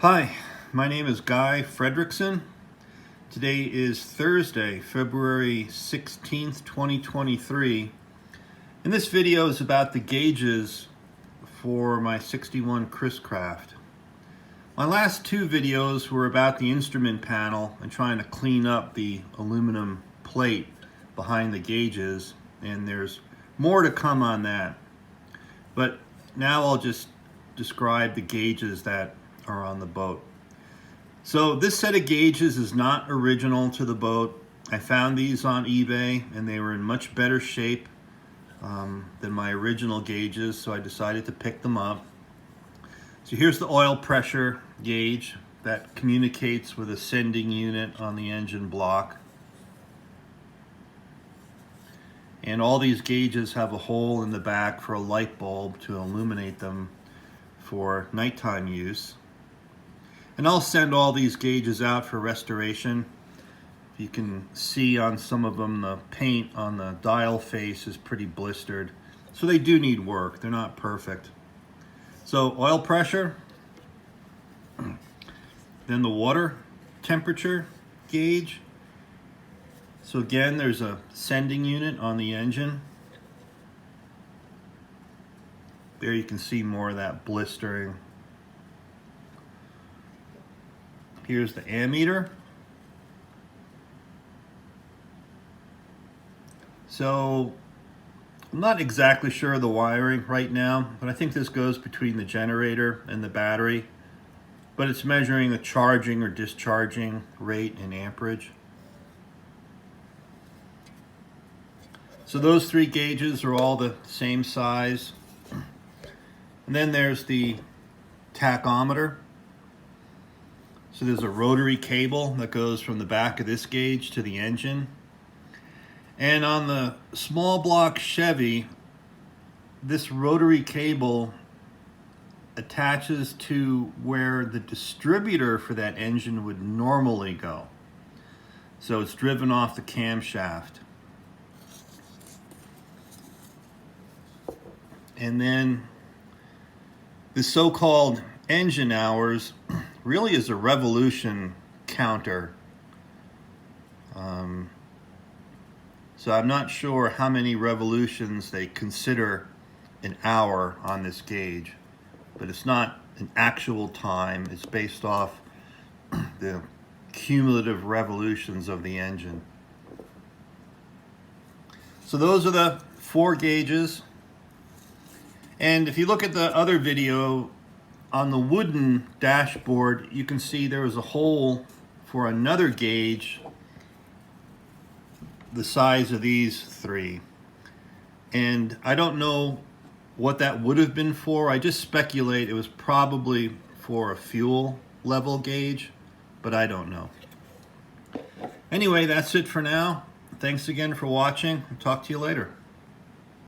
Hi, my name is Guy Fredrickson. Today is Thursday, February 16th, 2023. And this video is about the gauges for my 61 Chris Craft. My last two videos were about the instrument panel and trying to clean up the aluminum plate behind the gauges, and there's more to come on that. But now I'll just describe the gauges that are on the boat. So this set of gauges is not original to the boat. I found these on eBay and they were in much better shape than my original gauges, so I decided to pick them up. So here's the oil pressure gauge that communicates with a sending unit on the engine block. And all these gauges have a hole in the back for a light bulb to illuminate them for nighttime use. And I'll send all these gauges out for restoration. You can see on some of them the paint on the dial face is pretty blistered. So they do need work. They're not perfect. So oil pressure, then the water temperature gauge. So again, there's a sending unit on the engine. There you can see more of that blistering. Here's the ammeter. So I'm not exactly sure of the wiring right now, but I think this goes between the generator and the battery. But it's measuring the charging or discharging rate in amperage. So those three gauges are all the same size. And then there's the tachometer. So there's a rotary cable that goes from the back of this gauge to the engine. And on the small block Chevy, this rotary cable attaches to where the distributor for that engine would normally go. So it's driven off the camshaft. And then the so-called engine hours really is a revolution counter. So I'm not sure how many revolutions they consider an hour on this gauge, but it's not an actual time. It's based off the cumulative revolutions of the engine. So those are the four gauges. And if you look at the other video, on the wooden dashboard, you can see there was a hole for another gauge the size of these three. And I don't know what that would have been for. I just speculate it was probably for a fuel level gauge, but I don't know. Anyway, that's it for now. Thanks again for watching. I'll talk to you later.